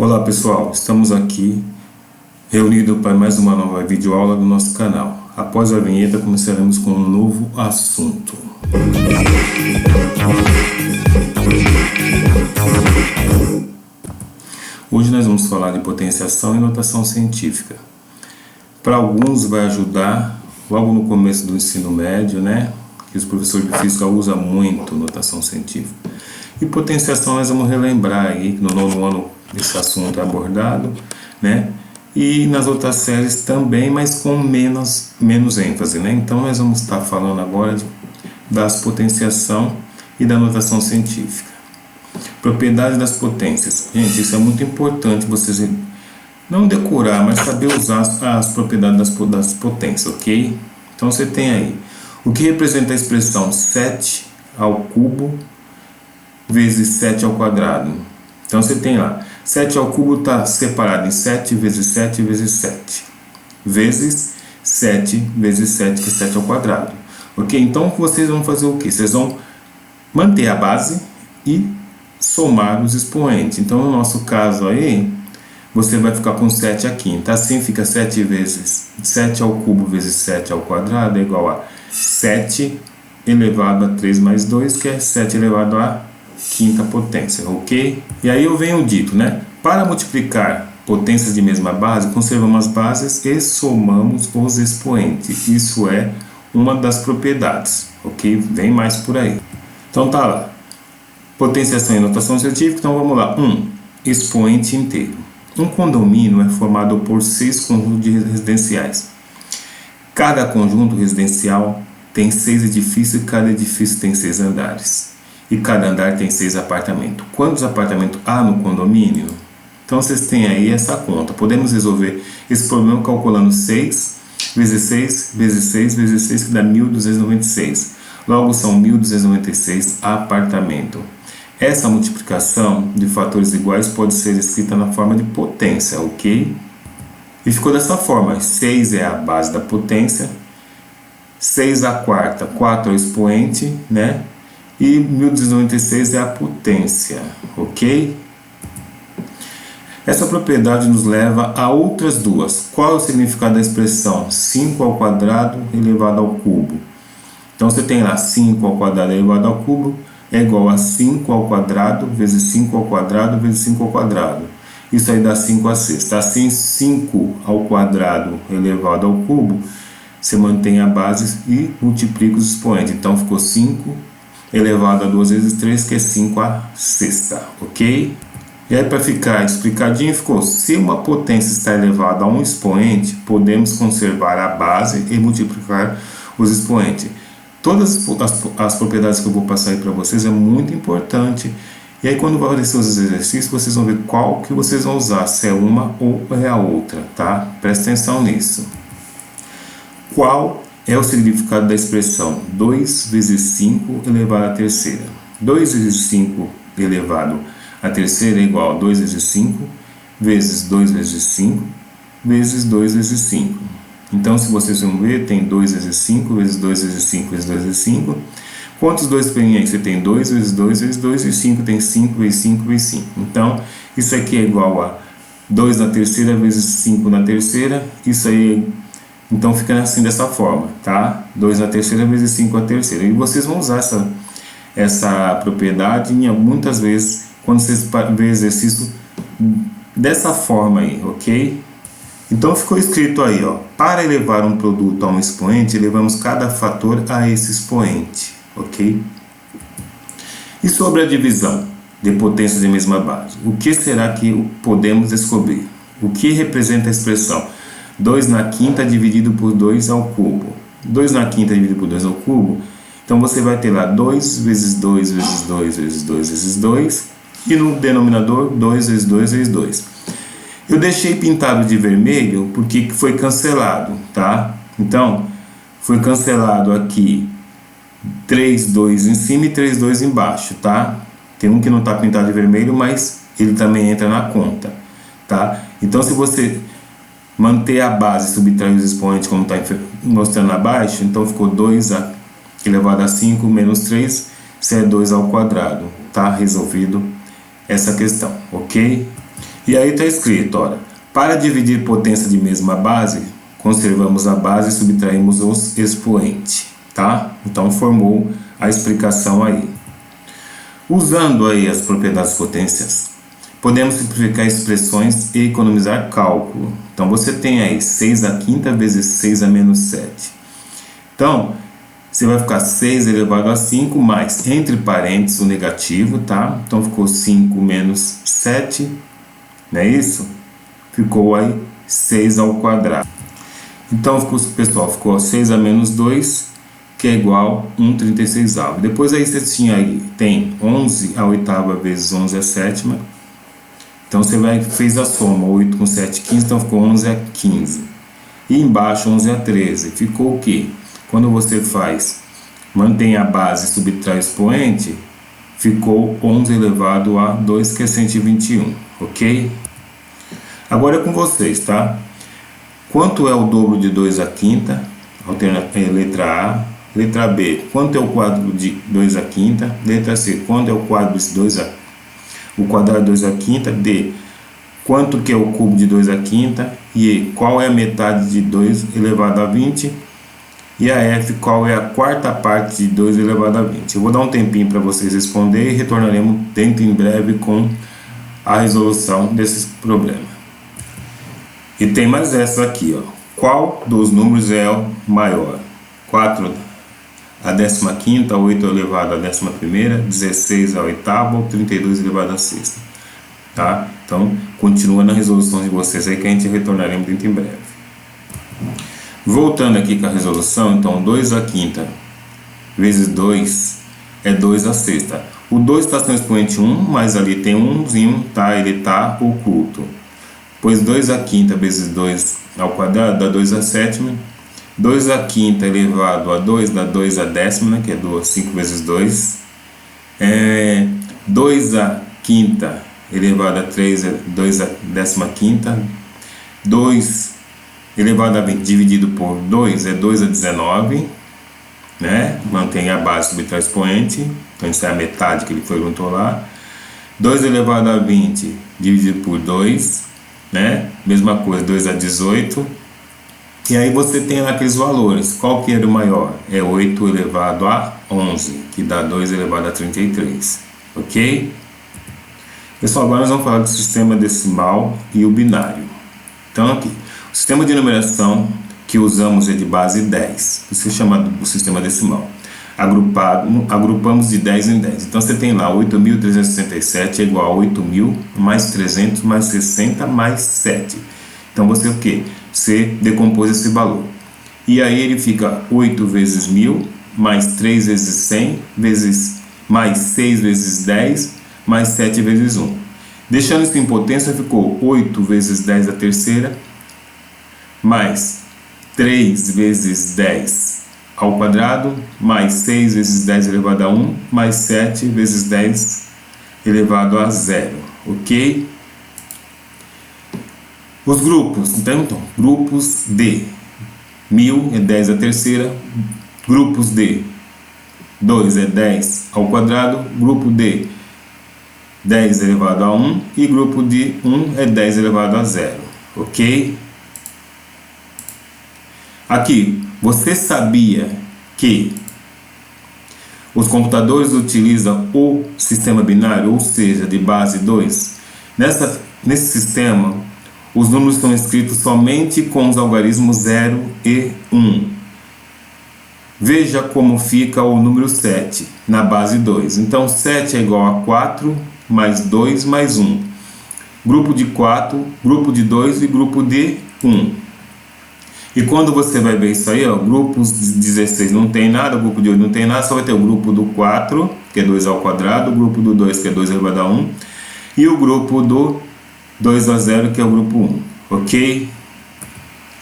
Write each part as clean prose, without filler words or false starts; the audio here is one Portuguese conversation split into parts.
Olá pessoal, estamos aqui reunidos para mais uma nova videoaula do nosso canal. Após a vinheta começaremos com um novo assunto. Hoje nós vamos falar de potenciação e notação científica. Para alguns vai ajudar logo no começo do ensino médio, né? Que os professores de física usam muito notação científica. E potenciação nós vamos relembrar aí, no nono ano esse assunto é abordado, né? E nas outras séries também, mas com menos ênfase, né? Então nós vamos estar falando agora das potenciação e da notação científica. Propriedades das potências. Gente, isso é muito importante vocês não decorar, mas saber usar as propriedades das potências, ok? Então você tem aí o que representa a expressão 7 ao cubo vezes 7 ao quadrado. Então você tem lá, 7 ao cubo está separado em 7 vezes 7 vezes 7, vezes 7 vezes 7, que é 7 ao quadrado. Ok? Então vocês vão fazer o quê? Vocês vão manter a base e somar os expoentes. Então no nosso caso aí, você vai ficar com 7 aqui. Então assim fica 7 vezes 7 ao cubo vezes 7 ao quadrado é igual a 7 elevado a 3 mais 2, que é 7 elevado a quinta potência, ok? E aí eu venho dito, né? Para multiplicar potências de mesma base, conservamos as bases e somamos os expoentes. Isso é uma das propriedades, ok? Vem mais por aí. Então tá lá. Potenciação e notação científica, então vamos lá. Expoente inteiro. Um condomínio é formado por 6 conjuntos de residenciais. Cada conjunto residencial tem 6 edifícios e cada edifício tem 6 andares. E cada andar tem 6 apartamentos. Quantos apartamentos há no condomínio? Então vocês têm aí essa conta. Podemos resolver esse problema calculando 6 vezes 6 vezes 6 vezes 6, que dá 1.296. Logo são 1.296 apartamentos. Essa multiplicação de fatores iguais pode ser escrita na forma de potência, ok? E ficou dessa forma. 6 é a base da potência. 6 a quarta, 4 é o expoente, né? E 1.296 é a potência, ok? Essa propriedade nos leva a outras duas. Qual é o significado da expressão 5 ao quadrado elevado ao cubo? Então você tem lá 5 ao quadrado elevado ao cubo é igual a 5 ao quadrado vezes 5 ao quadrado vezes 5 ao quadrado. Isso aí dá 5 a sexta. Assim, 5 ao quadrado elevado ao cubo, você mantém a base e multiplica os expoentes. Então ficou 5 elevado a 2 vezes 3, que é 5 a sexta, ok? E aí, para ficar explicadinho, ficou: se uma potência está elevada a um expoente, podemos conservar a base e multiplicar os expoentes. Todas as propriedades que eu vou passar aí para vocês é muito importante. E aí, quando vai aparecer os exercícios, vocês vão ver qual que vocês vão usar, se é uma ou é a outra, tá? Presta atenção nisso. Qual é o significado da expressão 2 vezes 5 elevado à terceira? 2 vezes 5 elevado à terceira é igual a 2 vezes 5 vezes 2 vezes 5 vezes 2 vezes 5. Então, se vocês vão ver, tem 2 vezes 5 vezes 2 vezes 5 vezes 2 vezes 5. Quantos 2 tem aí? Você tem 2 vezes 2 vezes 2 e 5 tem 5 vezes 5 vezes 5. Então, isso aqui é igual a 2 na terceira vezes 5 na terceira. Isso aí, então fica assim dessa forma, tá? 2 na terceira vezes 5 na terceira. E vocês vão usar essa propriedade muitas vezes quando vocês vê exercício dessa forma aí, ok? Então ficou escrito aí, ó: para elevar um produto a um expoente, elevamos cada fator a esse expoente, ok? E sobre a divisão de potências de mesma base, o que será que podemos descobrir? O que representa a expressão 2 na quinta dividido por 2 ao cubo? 2 na quinta dividido por 2 ao cubo, então você vai ter lá 2 vezes 2 vezes 2 vezes 2 vezes 2, e no denominador 2 vezes 2 vezes 2. Eu deixei pintado de vermelho porque foi cancelado, tá? Então, foi cancelado aqui 3, 2 em cima e 3, 2 embaixo, tá? Tem um que não está pintado de vermelho, mas ele também entra na conta, tá? Então, se você manter a base e subtrair os expoentes como está mostrando abaixo, então ficou 2 elevado a 5 menos 3, isso é 2 ao quadrado, tá? Resolvido essa questão, ok? E aí está escrito, olha, para dividir potência de mesma base, conservamos a base e subtraímos os expoentes, tá? Então formou a explicação aí. Usando aí as propriedades potências, podemos simplificar expressões e economizar cálculo. Então você tem aí 6 à quinta vezes 6 a menos 7. Então, você vai ficar 6 elevado a 5 mais, entre parênteses, o negativo, tá? Então ficou 5 menos 7, não é isso? Ficou aí 6 ao quadrado. Então, pessoal, ficou 6 a menos 2, que é igual a 1/36. Depois aí você tem 11 a oitava vezes 11 a sétima. Então você fez a soma, 8 com 7, 15, então ficou 11 a 15. E embaixo 11 a 13, ficou o quê? Quando você mantém a base e subtrai o expoente, ficou 11 elevado a 2, que é 121, ok? Agora é com vocês, tá? Quanto é o dobro de 2 à quinta? Letra A. Letra B, quanto é o quádruplo de 2 à quinta? Letra C, quanto é o quadrado de 2 à quinta? D, quanto que é o cubo de 2 à quinta? E E, qual é a metade de 2 elevado a 20? E a F, qual é a quarta parte de 2 elevado a 20? Eu vou dar um tempinho para vocês responderem e retornaremos dentro em breve com a resolução desse problema. E tem mais essa aqui, ó. Qual dos números é o maior? 4 a 15ª, 8 elevado a 11ª, 16 a oitava ou 32 elevado a sexta, tá? Então, continua na resolução de vocês aí que a gente retornaremos dentro em breve. Voltando aqui com a resolução, então 2 à quinta vezes 2 é 2 à sexta. O 2 está sendo expoente 1, mas ali tem um umzinho, tá? Ele está oculto. Pois 2 à quinta vezes 2 ao quadrado dá 2 à sétima. 2 à quinta elevado a 2 dá 2 à décima, né, que é 5 vezes 2. 2 à quinta elevado a 3 é 2 à 15ª. 2 elevado a 20 dividido por 2 é 2 a 19. Né? Mantém a base, subtrai o expoente. Então isso é a metade que ele perguntou lá. 2 elevado a 20 dividido por 2. Né? Mesma coisa, 2 a 18. E aí você tem aqueles valores. Qual que era o maior? É 8 elevado a 11, que dá 2 elevado a 33. Ok? Pessoal, agora nós vamos falar do sistema decimal e o binário. Então aqui, o sistema de numeração que usamos é de base 10. Isso é chamado o sistema decimal. Agrupamos de 10 em 10. Então você tem lá 8.367 é igual a 8.000 mais 300 mais 60 mais 7. Então você o quê? Você decompôs esse valor. E aí ele fica 8 vezes 1.000, mais 3 vezes 100, mais 6 vezes 10, mais 7 vezes 1. Deixando isso em potência, ficou 8 vezes 10 a terceira, mais 3 vezes 10 ao quadrado, mais 6 vezes 10 elevado a 1, mais 7 vezes 10 elevado a 0. Ok? Os grupos, então, grupos de 1.000 é 10 à terceira, grupos de 2 é 10 ao quadrado, grupo de 10 elevado a 1 e grupo de 1 é 10 elevado a 0, ok? Aqui, você sabia que os computadores utilizam o sistema binário, ou seja, de base 2? Nesse sistema, os números são escritos somente com os algarismos 0 e 1. Veja como fica o número 7 na base 2. Então, 7 é igual a 4 mais 2 mais 1. Grupo de 4, grupo de 2 e grupo de 1. E quando você vai ver isso aí, ó, grupos de 16 não tem nada, grupo de 8 não tem nada, só vai ter o grupo do 4, que é 2 ao quadrado, o grupo do 2, que é 2 elevado a 1, e o grupo do 2 a 0, que é o grupo 1, ok?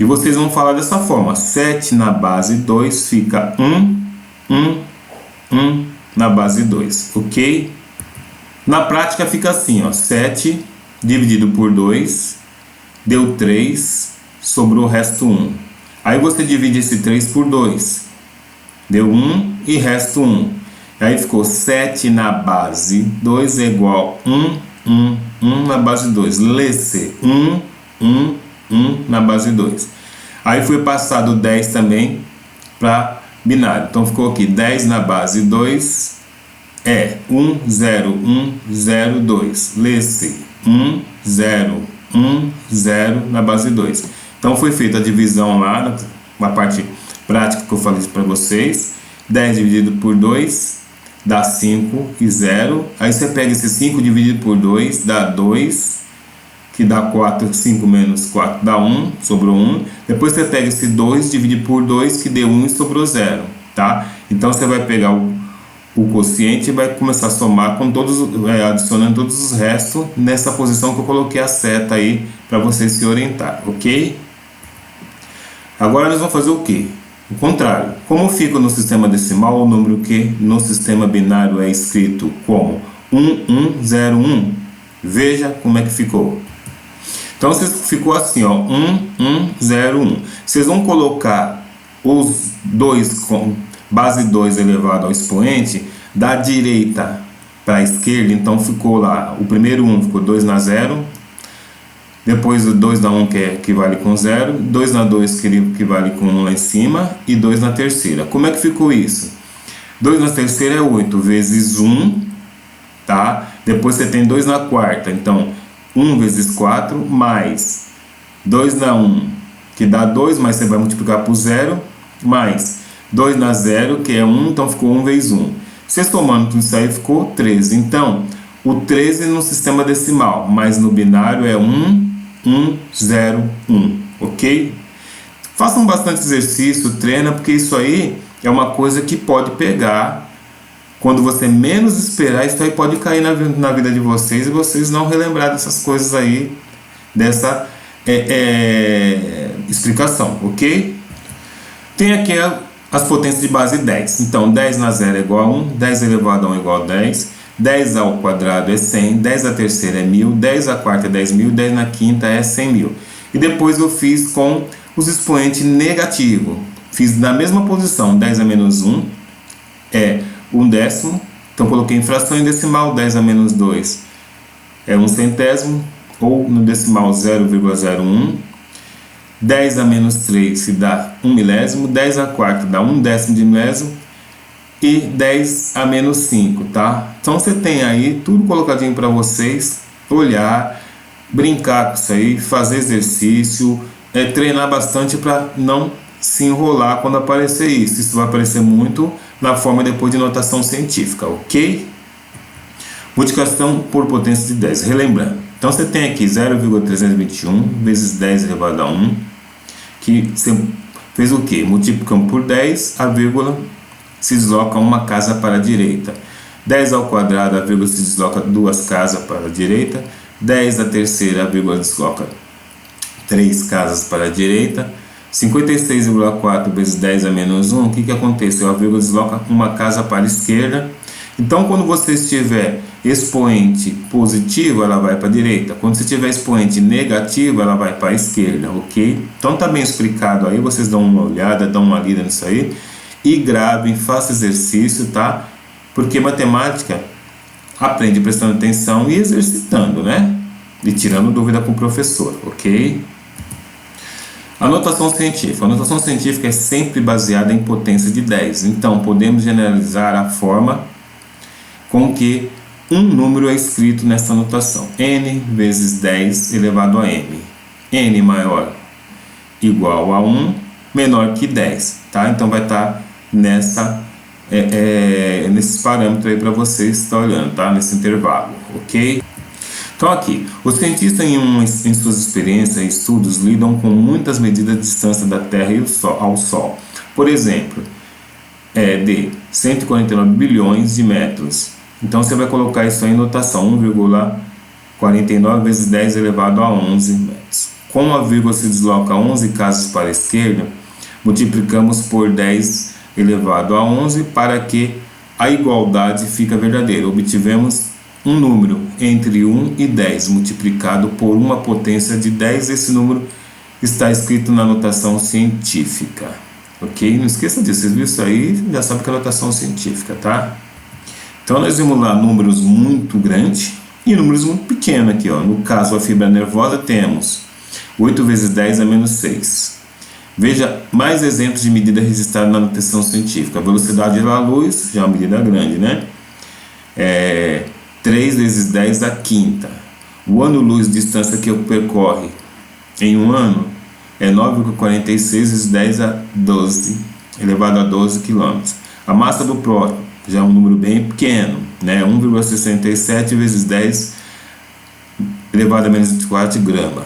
E vocês vão falar dessa forma, 7 na base 2 fica 1 na base 2, ok? Na prática fica assim, ó, 7 dividido por 2, deu 3, sobrou o resto 1. Aí você divide esse 3 por 2, deu 1 e resto 1. Aí ficou 7 na base 2 é igual a 1 na base 2. Lê-se 1 na base 2. Aí foi passado 10 também para binário. Então ficou aqui 10 na base 2 é 1, 0, 1, 0, 2. Lê-se 1, 0, 1, 0 na base 2. Então foi feita a divisão lá na parte prática que eu falei para vocês. 10 dividido por 2 dá 5 e 0. Aí você pega esse 5 dividido por 2 dá 2, que dá 4, 5 menos 4 dá 1, sobrou 1. Depois você pega esse 2 divide por 2 que deu 1 e sobrou 0, tá? Então você vai pegar o quociente e vai começar a somar com adicionando todos os restos nessa posição que eu coloquei a seta aí para você se orientar, ok? Agora nós vamos fazer o quê? O contrário. Como fica no sistema decimal o número que no sistema binário é escrito como 1101? Veja como é que ficou. Então ficou assim, ó, 1101. Vocês vão colocar os dois com base 2 elevado ao expoente da direita para a esquerda. Então ficou lá, o primeiro 1 ficou 2 na 0. Depois o 2 na 1 que equivale com 0, 2 na 2 que equivale com 1 lá em cima e 2 na terceira. Como é que ficou isso? 2 na terceira é 8 vezes 1, tá? Depois você tem 2 na quarta, então 1 vezes 4 mais 2 na 1, que dá 2, mas você vai multiplicar por 0, mais 2 na 0, que é 1, então ficou 1 vezes 1. Você somando tudo isso aí ficou 13. Então, o 13 no sistema decimal, mas no binário é 1101, ok? Façam bastante exercício, treina, porque isso aí é uma coisa que pode pegar quando você menos esperar. Isso aí pode cair na vida de vocês e vocês não relembrar dessas coisas aí, dessa explicação, ok? Tem aqui as potências de base 10. Então 10 na 0 é igual a 1, 10 elevado a 1 é igual a 10, 10 ao quadrado é 100, 10 à terceira é 1000, 10 à quarta é 10.000, 10 na quinta é 100.000. E depois eu fiz com os expoentes negativos. Fiz na mesma posição, 10 a menos 1 é 1/10. Então coloquei em fração em decimal, 10 a menos 2 é 1/100, ou no decimal 0,01. 10 a menos 3 que dá 1 milésimo, 10 a quarta dá 1/10 de milésimo, e 10 a menos 5, tá? Então você tem aí tudo colocadinho para vocês olhar, brincar com isso aí, fazer exercício, treinar bastante para não se enrolar quando aparecer isso. Isso vai aparecer muito na forma depois de notação científica, ok? Multiplicação por potência de 10, relembrando. Então você tem aqui 0,321 vezes 10 elevado a 1, que você fez o quê? Multiplicamos por 10, a vírgula se desloca uma casa para a direita. 10 ao quadrado, a vírgula se desloca 2 casas para a direita. 10 à terceira, a vírgula desloca 3 casas para a direita. 56,4 vezes 10 a menos 1, o que aconteceu? A vírgula desloca uma casa para a esquerda. Então, quando você estiver expoente positivo, ela vai para a direita. Quando você tiver expoente negativo, ela vai para a esquerda, ok? Então, tá bem explicado aí. Vocês dão uma olhada, dão uma lida nisso aí. E gravem, façam exercício, tá? Porque matemática aprende prestando atenção e exercitando, né? E tirando dúvida com o professor, ok? Anotação científica. A anotação científica é sempre baseada em potência de 10. Então, podemos generalizar a forma com que um número é escrito nessa anotação. N vezes 10 elevado a m. N maior igual a 1, menor que 10, tá? Então, vai estar nesses parâmetros aí para vocês estar olhando, tá? Nesse intervalo, ok? Então aqui, os cientistas em suas experiências e estudos lidam com muitas medidas de distância da Terra e ao Sol. Por exemplo, de 149 bilhões de metros. Então você vai colocar isso aí em notação, 1,49 vezes 10 elevado a 11 metros. Como a vírgula se desloca 11 casas para a esquerda, multiplicamos por 10 elevado a 11 para que a igualdade fique verdadeira. Obtivemos um número entre 1 e 10 multiplicado por uma potência de 10. Esse número está escrito na notação científica, ok? Não esqueça disso, vocês viram isso aí, já sabe que é notação científica, tá? Então nós vimos lá números muito grandes E números muito pequenos aqui, ó. No caso, a fibra nervosa temos 8 vezes 10 a menos 6. Veja mais exemplos de medida registrada na notação científica. A velocidade da luz, já é uma medida grande, né? 3 vezes 10 a quinta. O ano-luz, distância que percorre em um ano, é 9,46 vezes 10 a 12, elevado a 12 km. A massa do próton, já é um número bem pequeno, né? 1,67 vezes 10 elevado a menos 24 grama.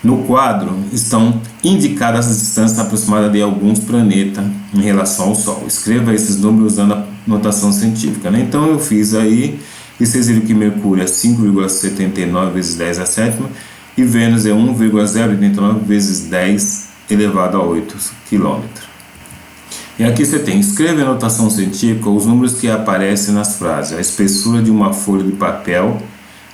No quadro estão indicadas as distâncias aproximadas de alguns planetas em relação ao Sol. Escreva esses números usando a notação científica, né? Então eu fiz aí, e vocês viram que Mercúrio é 5,79 vezes 10 a sétima e Vênus é 1,089 vezes 10 elevado a 8 km. E aqui você tem, escreva em notação científica os números que aparecem nas frases. A espessura de uma folha de papel,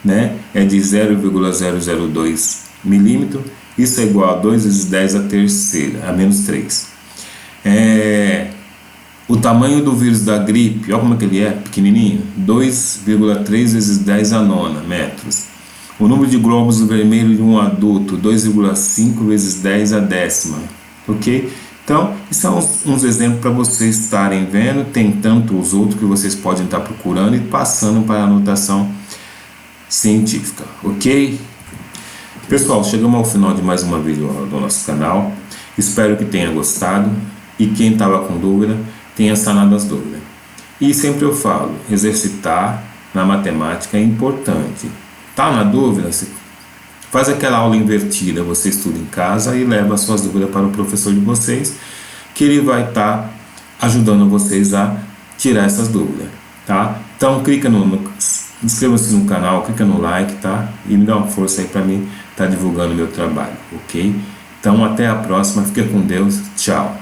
né, é de 0,002 milímetro, isso é igual a 2 vezes 10 a terceira, a menos 3. O tamanho do vírus da gripe, olha como é que ele é, pequenininho, 2,3 vezes 10 a nona metros. O número de glóbulos vermelhos de um adulto, 2,5 vezes 10 a décima, ok? Então, isso são uns exemplos para vocês estarem vendo, tem tantos outros que vocês podem estar procurando e passando para a anotação científica, ok? Pessoal, chegamos ao final de mais uma vídeo do nosso canal, espero que tenha gostado e quem estava com dúvida, tenha sanado as dúvidas. E sempre eu falo, exercitar na matemática é importante. Tá na dúvida? Você faz aquela aula invertida, você estuda em casa e leva as suas dúvidas para o professor de vocês, que ele vai estar ajudando vocês a tirar essas dúvidas, tá? Então clica inscreva-se no canal, clica no like, tá? E me dá uma força aí para mim estar divulgando meu trabalho, ok? Então até a próxima, fica com Deus, tchau!